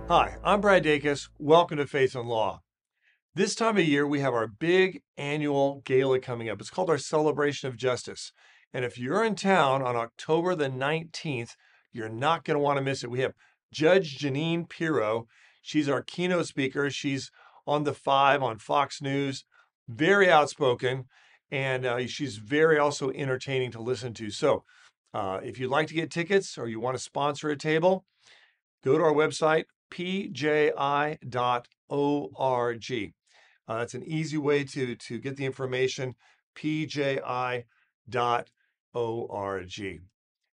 Hi, I'm Brad Dacus. Welcome to Faith and Law. This time of year, we have our big annual gala coming up. It's called our Celebration of Justice. And if you're in town on October the 19th, you're not going to want to miss it. We have Judge Janine Pirro. She's our keynote speaker. She's on the 5 on Fox News, very outspoken, and she's very also entertaining to listen to. So if you'd like to get tickets or you want to sponsor a table, go to our website, pji.org. That's an easy way to get the information, pji.org.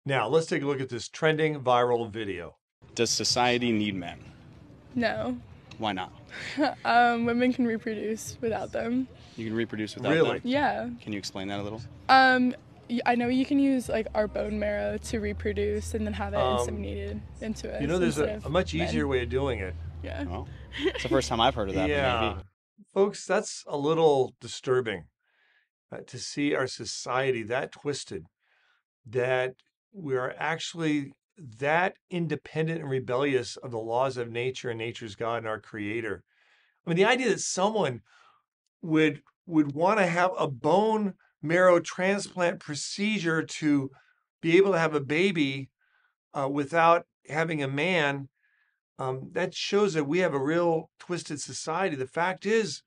Now, let's take a look at this trending viral video. Does society need men? No. Why not? Women can reproduce without them. You can reproduce without Really? them? Yeah. Can you explain that a little? I know you can use like our bone marrow to reproduce and then have it inseminated into us. You know, there's instead a of much men. easier way of doing it. Yeah. Oh, it's the first time I've heard of that. But Yeah. maybe. Folks, that's a little disturbing to see our society that twisted, that we are actually that independent and rebellious of the laws of nature and nature's God and our Creator. I mean, the idea that someone would want to have a bone marrow transplant procedure to be able to have a baby without having a man, that shows that we have a real twisted society. The fact is,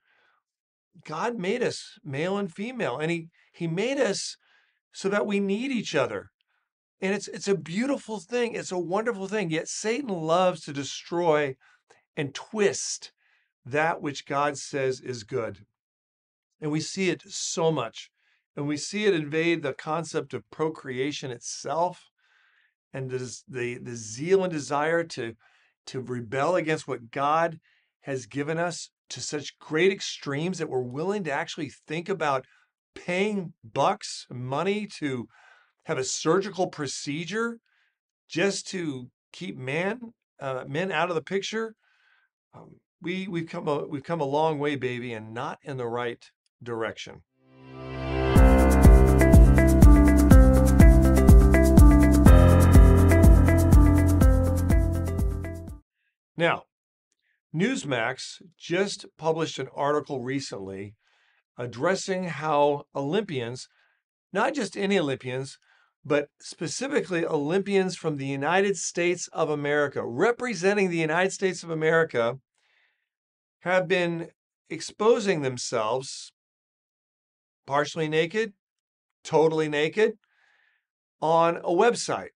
God made us male and female, and he made us so that we need each other. And it's a beautiful thing. It's a wonderful thing. Yet Satan loves to destroy and twist that which God says is good. And we see it so much. And we see it invade the concept of procreation itself, and the zeal and desire to rebel against what God has given us to such great extremes that we're willing to actually think about paying bucks, money to have a surgical procedure just to keep men out of the picture. We've come a long way, baby, and not in the right direction. Now, Newsmax just published an article recently addressing how Olympians, not just any Olympians, but specifically Olympians from the United States of America, representing the United States of America, have been exposing themselves partially naked, totally naked, on a website.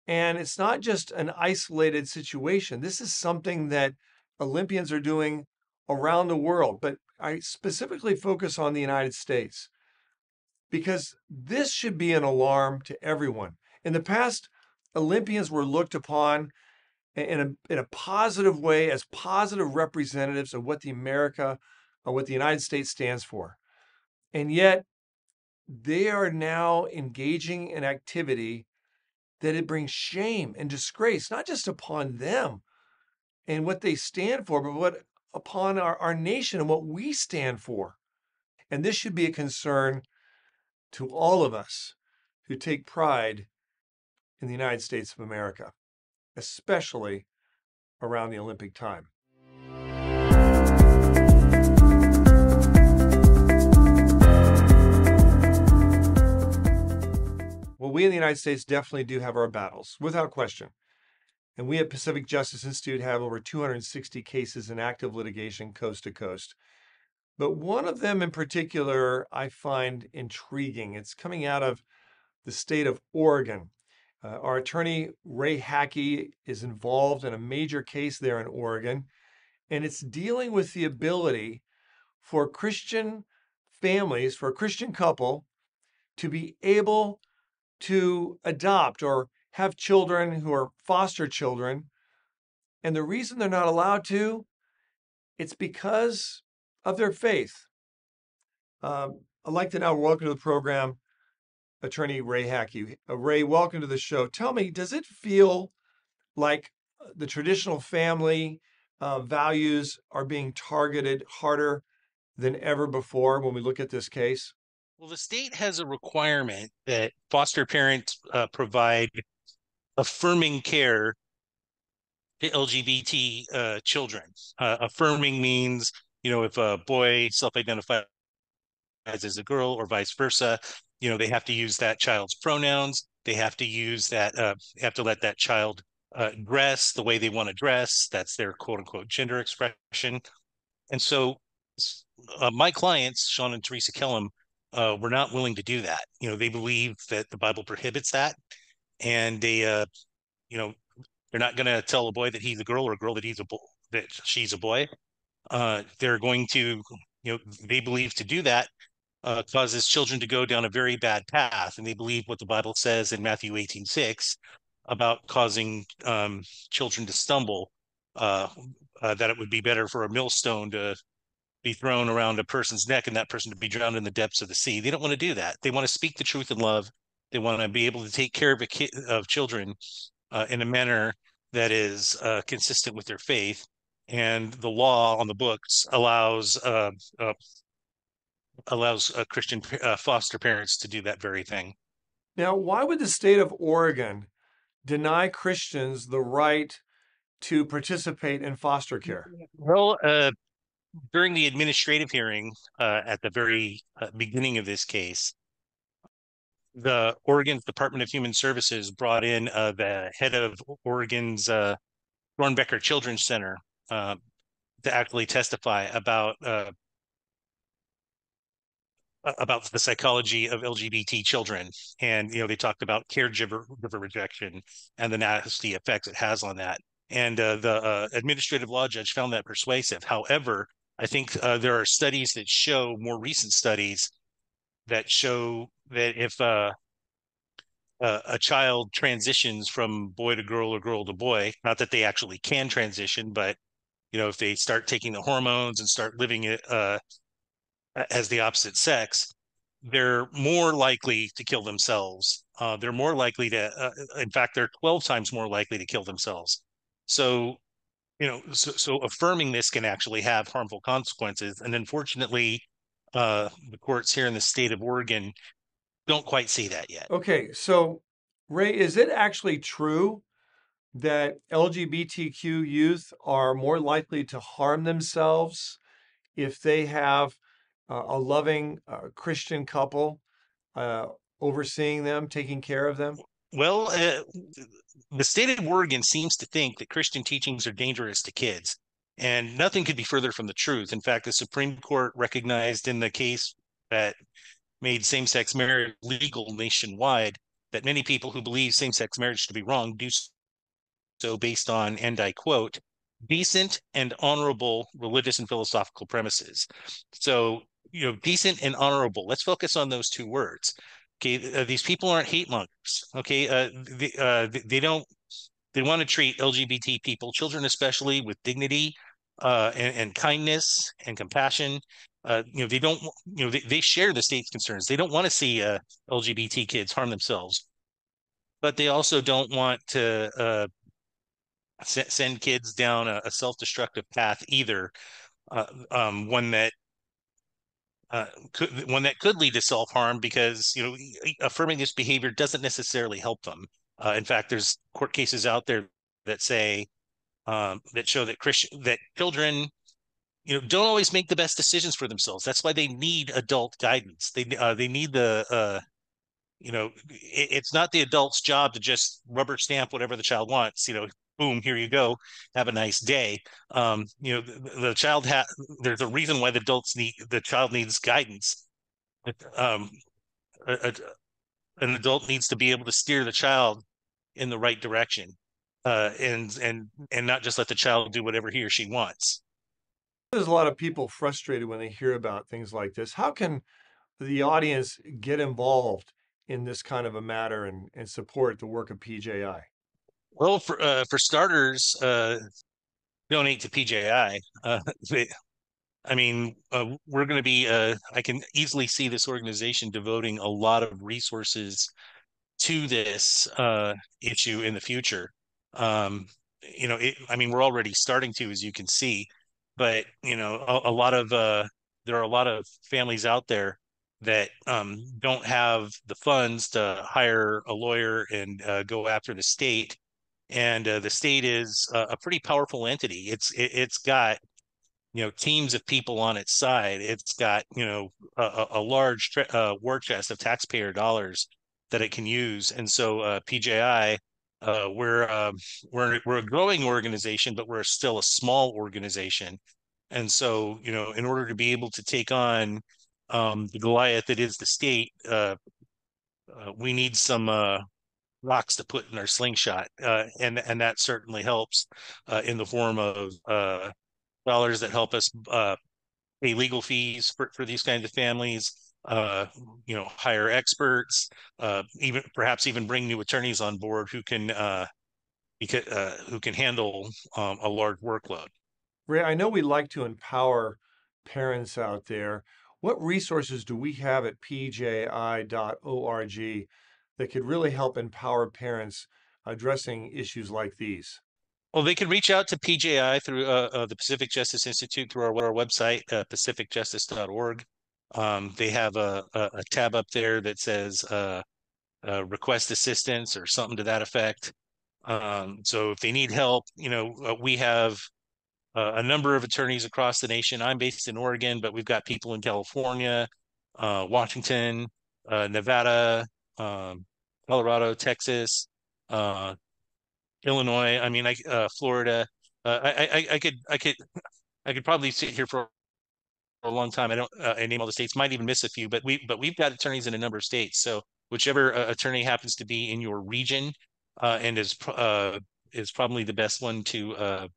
And it's not just an isolated situation. This is something that Olympians are doing around the world, but I specifically focus on the United States because this should be an alarm to everyone. In the past, Olympians were looked upon in a positive way as positive representatives of what the United States stands for. And yet, they are now engaging in activity that it brings shame and disgrace, not just upon them and what they stand for, but upon our nation and what we stand for. And this should be a concern to all of us who take pride in the United States of America, especially around the Olympic time. Well, we in the United States definitely do have our battles, without question. And we at Pacific Justice Institute have over 260 cases in active litigation coast to coast. But one of them in particular I find intriguing. It's coming out of the state of Oregon. Our attorney, Ray Hacku, is involved in a major case there in Oregon, and it's dealing with the ability for Christian families, for a Christian couple, to be able to adopt or have children who are foster children. And the reason they're not allowed to, it's because of their faith. I'd like to now welcome to the program attorney Ray Hacku. Ray, welcome to the show. Tell me, does it feel like the traditional family values are being targeted harder than ever before when we look at this case? Well, the state has a requirement that foster parents provide affirming care to LGBT children. Affirming means, if a boy self-identifies as a girl or vice versa, they have to use that child's pronouns. They have to use that, have to let that child dress the way they want to dress. That's their quote unquote gender expression. And so my clients, Sean and Teresa Kellum, were not willing to do that. They believe that the Bible prohibits that. And you know, they're not going to tell a boy that he's a girl or a girl that that she's a boy. They're going to, they believe to do that causes children to go down a very bad path. And they believe what the Bible says in Matthew 18:6 about causing children to stumble, that it would be better for a millstone to be thrown around a person's neck and that person to be drowned in the depths of the sea. They don't want to do that. They want to speak the truth in love. They want to be able to take care of children in a manner that is consistent with their faith. And the law on the books allows Christian foster parents to do that very thing. Now, why would the state of Oregon deny Christians the right to participate in foster care? Well, during the administrative hearing at the very beginning of this case, the Oregon Department of Human Services brought in the head of Oregon's Thornbecker Children's Center to actually testify about the psychology of LGBT children. And, they talked about caregiver rejection and the nasty effects it has on that. And the administrative law judge found that persuasive. However, I think there are studies that show, more recent studies that show that if a child transitions from boy to girl or girl to boy, not that they actually can transition, but, if they start taking the hormones and start living it as the opposite sex, they're more likely to kill themselves. They're more likely to, in fact, they're 12 times more likely to kill themselves. So, so affirming this can actually have harmful consequences. And unfortunately, the courts here in the state of Oregon don't quite see that yet. Okay, so Ray, is it actually true that LGBTQ youth are more likely to harm themselves if they have a loving Christian couple overseeing them, taking care of them? Well, the state of Oregon seems to think that Christian teachings are dangerous to kids, and nothing could be further from the truth. In fact, the Supreme Court recognized in the case that made same-sex marriage legal nationwide that many people who believe same-sex marriage to be wrong do so based on, and I quote, decent and honorable religious and philosophical premises. So, decent and honorable. Let's focus on those two words. Okay, these people aren't hate mongers. Okay, they don't. They want to treat LGBT people, children especially, with dignity and kindness and compassion. They don't. They share the state's concerns. They don't want to see LGBT kids harm themselves, but they also don't want to send kids down a self-destructive path either, one that could lead to self-harm because affirming this behavior doesn't necessarily help them. In fact, there's court cases out there that say that show that children don't always make the best decisions for themselves. That's why they need adult guidance. They need it's not the adult's job to just rubber stamp whatever the child wants. Boom, here you go, have a nice day. The child there's a reason why the child needs guidance. um, an adult needs to be able to steer the child in the right direction, and not just let the child do whatever he or she wants. There's a lot of people frustrated when they hear about things like this. How can the audience get involved in this kind of a matter and support the work of PJI? Well, for starters, donate to PJI. We're going to be, I can easily see this organization devoting a lot of resources to this issue in the future. We're already starting to, as you can see, but, a lot of, there are a lot of families out there that don't have the funds to hire a lawyer and go after the state And the state is a pretty powerful entity. It's got teams of people on its side. It's got a large war chest of taxpayer dollars that it can use. And so PJI, we're a growing organization, but we're still a small organization. And so in order to be able to take on the Goliath that is the state, we need some rocks to put in our slingshot, and that certainly helps in the form of dollars that help us pay legal fees for these kinds of families, hire experts, even perhaps even bring new attorneys on board who can handle a large workload. Ray, I know we like to empower parents out there. What resources do we have at pji.org that could really help empower parents addressing issues like these? Well, they can reach out to PJI through the Pacific Justice Institute through our website, pacificjustice.org. They have a tab up there that says request assistance or something to that effect. So if they need help, we have a number of attorneys across the nation. I'm based in Oregon, but we've got people in California, Washington, Nevada, Colorado, Texas, Illinois. I mean, Florida. I could probably sit here for a long time. I don't name all the states. Might even miss a few, but we've got attorneys in a number of states. So whichever attorney happens to be in your region and is probably the best one to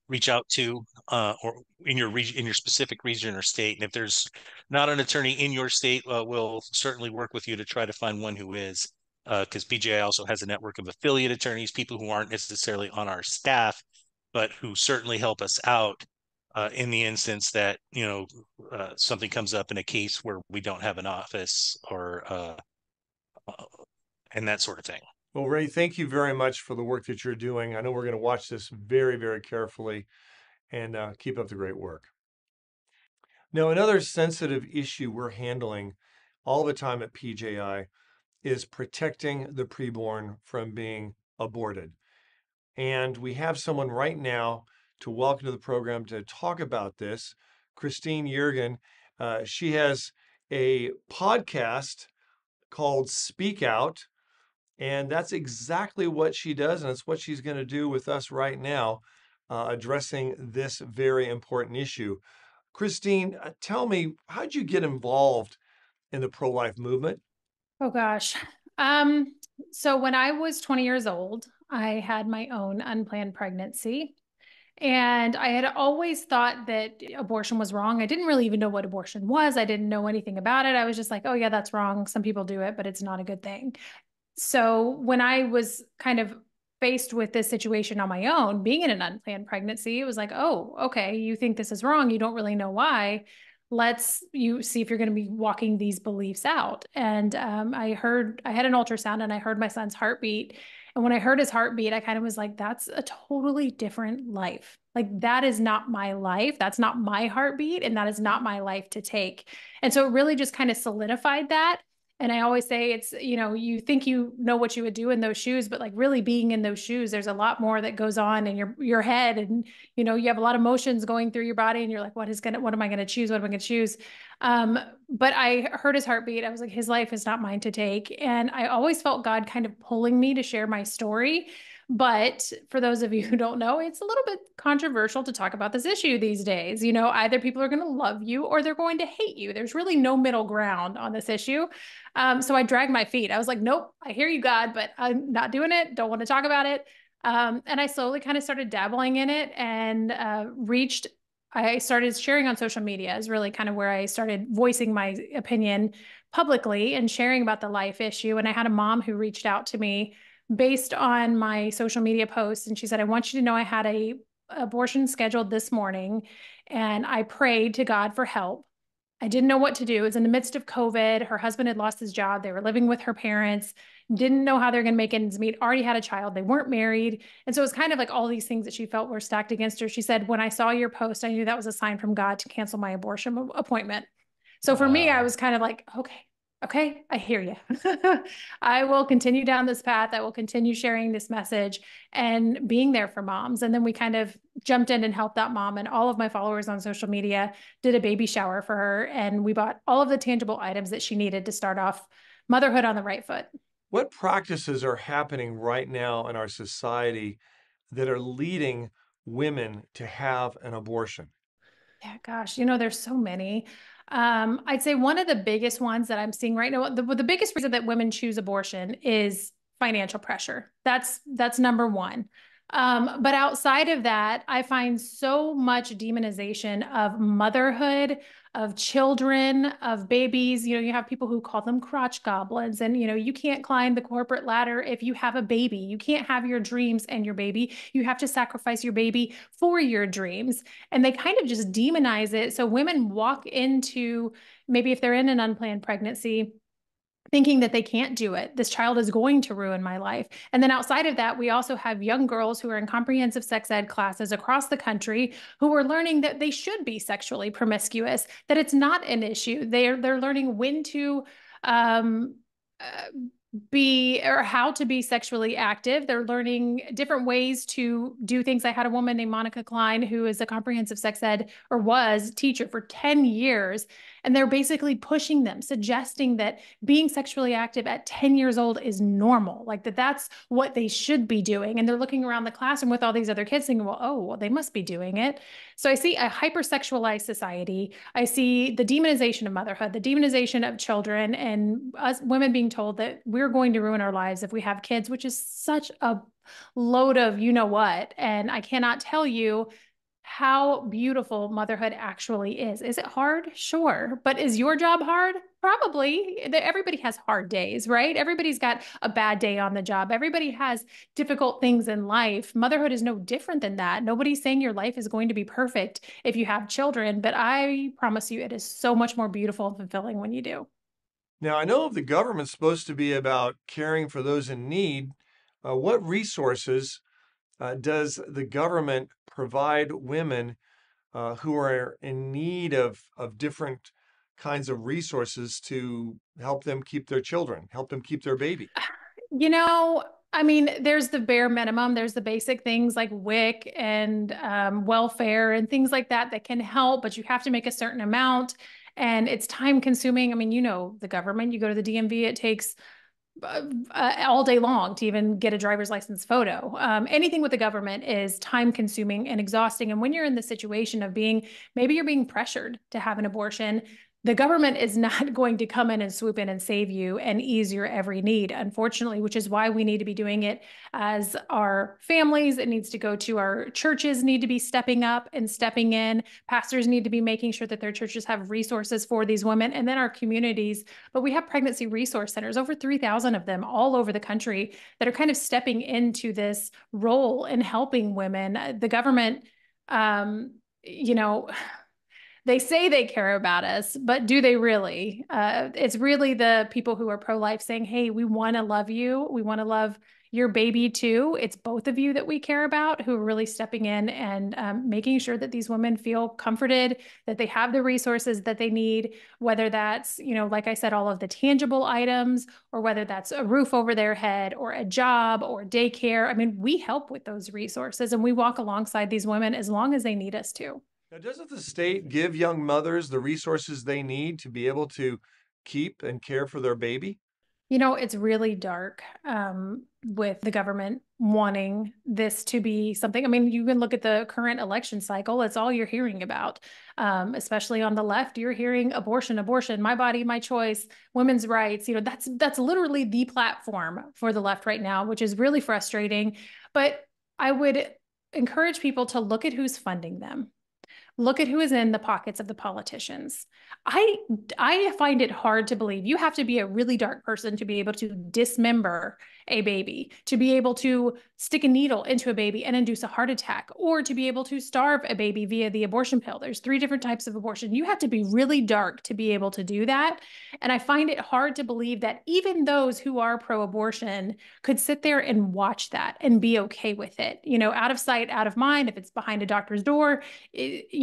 reach out to, or in your region, in your specific region or state. And if there's not an attorney in your state, we'll certainly work with you to try to find one who is, because PJI also has a network of affiliate attorneys, people who aren't necessarily on our staff, but who certainly help us out in the instance that something comes up in a case where we don't have an office or and that sort of thing. Well, Ray, thank you very much for the work that you're doing. I know we're going to watch this very, very carefully, and keep up the great work. Now, another sensitive issue we're handling all the time at PJI is protecting the preborn from being aborted. And we have someone right now to welcome to the program to talk about this, Christine Yergan. She has a podcast called Speak Out, and that's exactly what she does, and it's what she's going to do with us right now, addressing this very important issue. Christine, tell me, how'd you get involved in the pro-life movement? Oh, gosh. So when I was 20 years old, I had my own unplanned pregnancy. And I had always thought that abortion was wrong. I didn't really even know what abortion was. I didn't know anything about it. I was just like, oh, yeah, that's wrong. Some people do it, but it's not a good thing. So when I was kind of faced with this situation on my own, being in an unplanned pregnancy, it was like, oh, okay, you think this is wrong. You don't really know why. Let's you see if you're going to be walking these beliefs out. And I had an ultrasound and I heard my son's heartbeat. And when I heard his heartbeat, I kind of was like, that's a totally different life. Like, that is not my life. That's not my heartbeat. And that is not my life to take. And so it really just kind of solidified that. And I always say it's, you think you know what you would do in those shoes, but like really being in those shoes, there's a lot more that goes on in your head. And, you have a lot of emotions going through your body and you're like, what am I going to choose? What am I going to choose? But I heard his heartbeat. I was like, his life is not mine to take. And I always felt God kind of pulling me to share my story. But for those of you who don't know, it's a little bit controversial to talk about this issue these days. Either people are going to love you or they're going to hate you. There's really no middle ground on this issue. So I dragged my feet. I was like, nope, I hear you, God, but I'm not doing it. Don't want to talk about it. And I slowly kind of started dabbling in it and I started sharing on social media is really kind of where I started voicing my opinion publicly and sharing about the life issue. And I had a mom who reached out to me based on my social media posts. And she said, I want you to know I had a abortion scheduled this morning and I prayed to God for help. I didn't know what to do. It was in the midst of COVID. Her husband had lost his job. They were living with her parents, didn't know how they're going to make ends meet, already had a child. They weren't married. And so it was kind of like all these things that she felt were stacked against her. She said, when I saw your post, I knew that was a sign from God to cancel my abortion appointment. So for me, I was kind of like, Okay, I hear you. I will continue down this path. I will continue sharing this message and being there for moms. And then we kind of jumped in and helped that mom, and all of my followers on social media did a baby shower for her. And we bought all of the tangible items that she needed to start off motherhood on the right foot. What practices are happening right now in our society that are leading women to have an abortion? Yeah, gosh, there's so many. I'd say one of the biggest ones that I'm seeing right now, the biggest reason that women choose abortion is financial pressure. That's number one. But outside of that, I find so much demonization of motherhood, of children, of babies. You have people who call them crotch goblins, and you can't climb the corporate ladder if you have a baby. You can't have your dreams and your baby. You have to sacrifice your baby for your dreams. And they kind of just demonize it. So women walk into, maybe if they're in an unplanned pregnancy, thinking that they can't do it. This child is going to ruin my life. And then outside of that, we also have young girls who are in comprehensive sex ed classes across the country who are learning that they should be sexually promiscuous, that it's not an issue. They're learning when to um, uh, be, or how to be sexually active. They're learning different ways to do things. I had a woman named Monica Klein, who is a comprehensive sex ed, or was teacher for 10 years. And they're basically pushing them, suggesting that being sexually active at 10 years old is normal, like that's what they should be doing. And they're looking around the classroom with all these other kids thinking, well, they must be doing it. So I see a hypersexualized society. I see the demonization of motherhood, the demonization of children, and us women being told that we're going to ruin our lives if we have kids, which is such a load of what. And I cannot tell you how beautiful motherhood actually is. Is it hard? Sure. But is your job hard? Probably. Everybody has hard days, right? Everybody's got a bad day on the job. Everybody has difficult things in life. Motherhood is no different than that. Nobody's saying your life is going to be perfect if you have children, but I promise you it is so much more beautiful and fulfilling when you do. Now, I know the government's supposed to be about caring for those in need. What resources does the government provide women who are in need of different kinds of resources to help them keep their children, help them keep their baby? I mean, there's the bare minimum. There's the basic things like WIC and welfare and things like that can help, but you have to make a certain amount, and it's time consuming. I mean, the government, you go to the DMV, it takes all day long to even get a driver's license photo. Anything with the government is time consuming and exhausting. And when you're in the situation of maybe you're being pressured to have an abortion, the government is not going to come in and swoop in and save you and ease your every need, unfortunately, which is why we need to be doing it as our families. It needs to go to our churches, need to be stepping up and stepping in. Pastors need to be making sure that their churches have resources for these women, and then our communities. But we have pregnancy resource centers, over 3,000 of them all over the country, that are kind of stepping into this role and helping women. The government, they say they care about us, but do they really? It's really the people who are pro-life saying, hey, we want to love you. We want to love your baby too. It's both of you that we care about, who are really stepping in and making sure that these women feel comforted, that they have the resources that they need, whether that's, like I said, all of the tangible items, or whether that's a roof over their head or a job or daycare. I mean, we help with those resources, and we walk alongside these women as long as they need us to. Now, doesn't the state give young mothers the resources they need to be able to keep and care for their baby? It's really dark with the government wanting this to be something. I mean, you can look at the current election cycle. It's all you're hearing about, especially on the left. You're hearing abortion, abortion, my body, my choice, women's rights. That's literally the platform for the left right now, which is really frustrating. But I would encourage people to look at who's funding them. Look at who is in the pockets of the politicians. I find it hard to believe. You have to be a really dark person to be able to dismember a baby, to be able to stick a needle into a baby and induce a heart attack, or to be able to starve a baby via the abortion pill. There's 3 different types of abortion. You have to be really dark to be able to do that. And I find it hard to believe that even those who are pro-abortion could sit there and watch that and be okay with it. Out of sight, out of mind. If it's behind a doctor's door,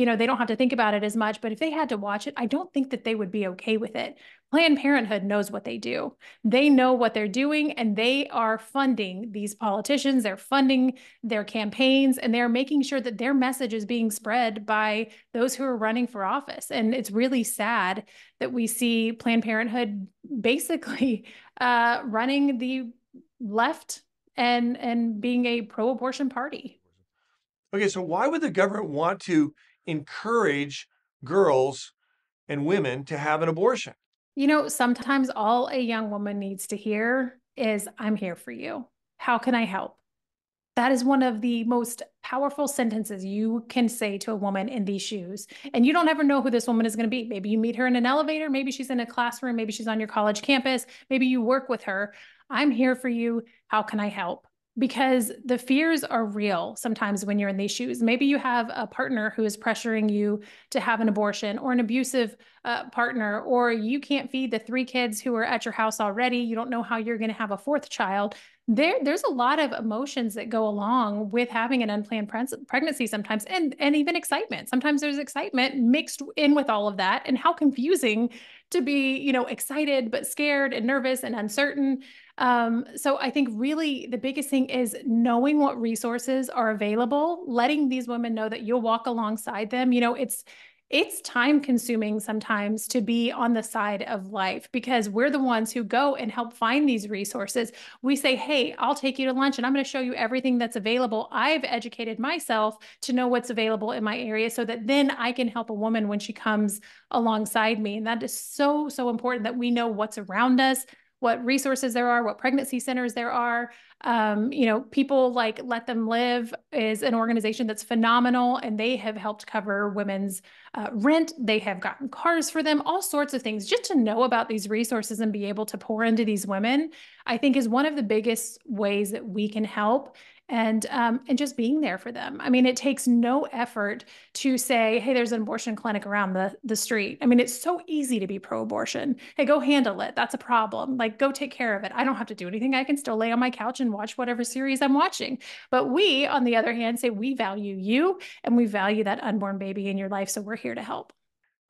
they don't have to think about it as much, but if they had to watch it, I don't think that they would be okay with it. Planned Parenthood knows what they do. They know what they're doing, and they are funding these politicians. They're funding their campaigns, and they're making sure that their message is being spread by those who are running for office. And it's really sad that we see Planned Parenthood basically running the left and being a pro-abortion party. Okay, so why would the government want to encourage girls and women to have an abortion? Sometimes all a young woman needs to hear is, I'm here for you. How can I help? That is one of the most powerful sentences you can say to a woman in these shoes. And you don't ever know who this woman is going to be. Maybe you meet her in an elevator. Maybe she's in a classroom. Maybe she's on your college campus. Maybe you work with her. I'm here for you. How can I help? Because the fears are real sometimes when you're in these shoes. Maybe you have a partner who is pressuring you to have an abortion, or an abusive partner, or you can't feed the 3 kids who are at your house already. You don't know how you're going to have a 4th child. There's a lot of emotions that go along with having an unplanned pregnancy sometimes, and even excitement. Sometimes there's excitement mixed in with all of that, and how confusing to be, excited but scared and nervous and uncertain. So I think really the biggest thing is knowing what resources are available, letting these women know that you'll walk alongside them. It's time consuming sometimes to be on the side of life, because we're the ones who go and help find these resources. We say, hey, I'll take you to lunch and I'm going to show you everything that's available. I've educated myself to know what's available in my area so that then I can help a woman when she comes alongside me. And that is so, so important that we know what's around us, what resources there are, what pregnancy centers there are. People like Let Them Live is an organization that's phenomenal, and they have helped cover women's rent. They have gotten cars for them, all sorts of things. Just to know about these resources and be able to pour into these women, I think is one of the biggest ways that we can help. And just being there for them. I mean, it takes no effort to say, hey, there's an abortion clinic around the street. I mean, it's so easy to be pro-abortion. Hey, go handle it. That's a problem. Like, go take care of it. I don't have to do anything. I can still lay on my couch and watch whatever series I'm watching. But we, on the other hand, say we value you and we value that unborn baby in your life. So we're here to help.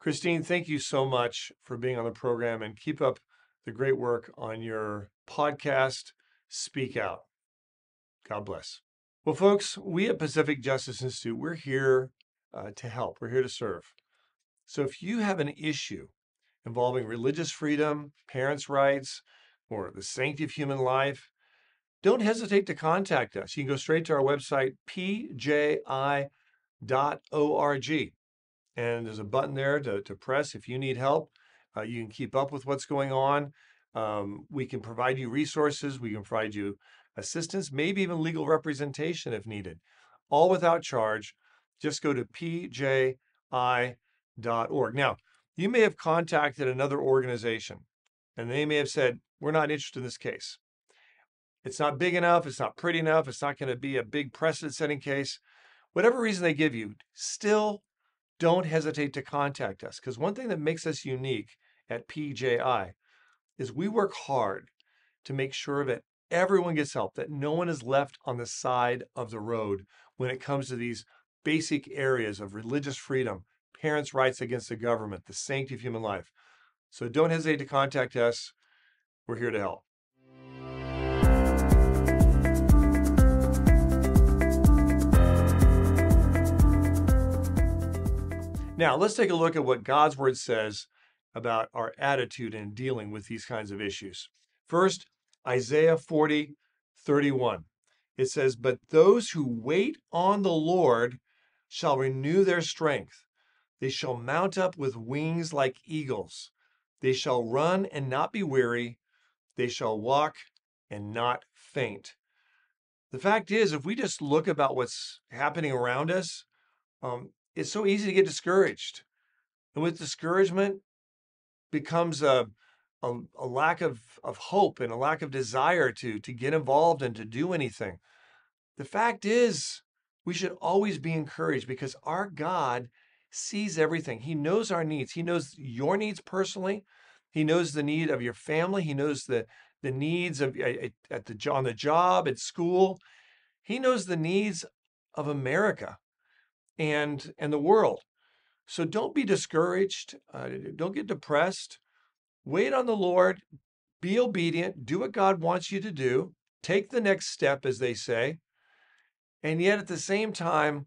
Christine, thank you so much for being on the program, and keep up the great work on your podcast, Speak Out. God bless. Well, folks, we at Pacific Justice Institute, we're here to help. We're here to serve. So if you have an issue involving religious freedom, parents' rights, or the sanctity of human life, don't hesitate to contact us. You can go straight to our website, pji.org. And there's a button there to press if you need help. You can keep up with what's going on. We can provide you resources. We can provide you assistance, maybe even legal representation if needed, all without charge. Just go to pji.org. Now, you may have contacted another organization, and they may have said, we're not interested in this case. It's not big enough. It's not pretty enough. It's not going to be a big precedent-setting case. Whatever reason they give you, still don't hesitate to contact us, because one thing that makes us unique at PJI is we work hard to make sure that everyone gets help, that no one is left on the side of the road when it comes to these basic areas of religious freedom, parents' rights against the government, the sanctity of human life. So don't hesitate to contact us. We're here to help. Now, let's take a look at what God's Word says about our attitude in dealing with these kinds of issues. First, Isaiah 40:31. It says, but those who wait on the Lord shall renew their strength. They shall mount up with wings like eagles. They shall run and not be weary. They shall walk and not faint. The fact is, if we just look about what's happening around us, it's so easy to get discouraged. And with discouragement becomes a lack of hope and a lack of desire to get involved and to do anything. The fact is, we should always be encouraged, because our God sees everything. He knows our needs. He knows your needs personally. He knows the need of your family. He knows the needs of on the job, at school. He knows the needs of America and the world. So don't be discouraged. Don't get depressed. Wait on the Lord. Be obedient. Do what God wants you to do. Take the next step, as they say. And yet at the same time,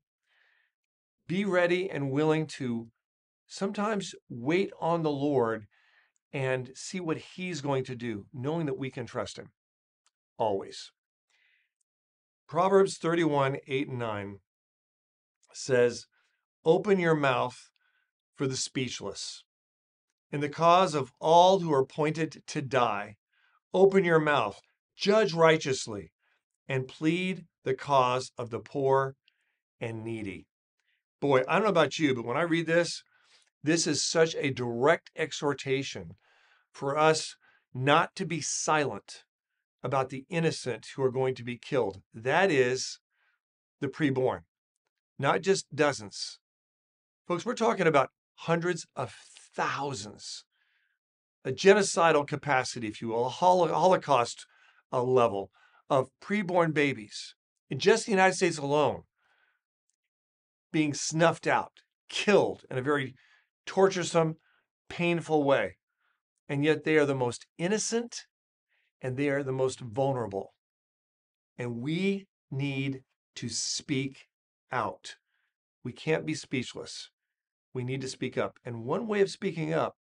be ready and willing to sometimes wait on the Lord and see what He's going to do, knowing that we can trust Him always. Proverbs 31, 8 and 9 says, "Open your mouth for the speechless. In the cause of all who are appointed to die, open your mouth, judge righteously, and plead the cause of the poor and needy." Boy, I don't know about you, but when I read this, this is such a direct exhortation for us not to be silent about the innocent who are going to be killed. That is the preborn, not just dozens. Folks, we're talking about hundreds of thousands, a genocidal capacity, if you will, a Holocaust level of preborn babies in just the United States alone being snuffed out, killed in a very torturesome, painful way. And yet they are the most innocent and they are the most vulnerable. And we need to speak out. We can't be speechless. We need to speak up. And one way of speaking up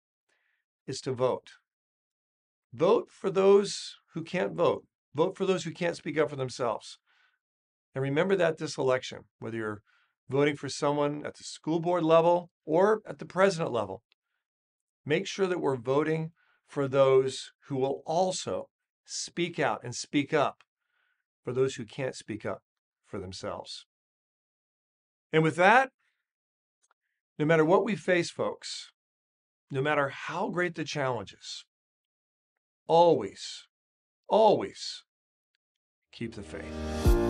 is to vote. Vote for those who can't vote. Vote for those who can't speak up for themselves. And remember that this election, whether you're voting for someone at the school board level or at the president level, make sure that we're voting for those who will also speak out and speak up for those who can't speak up for themselves. And with that, no matter what we face, folks, no matter how great the challenges, always, always keep the faith.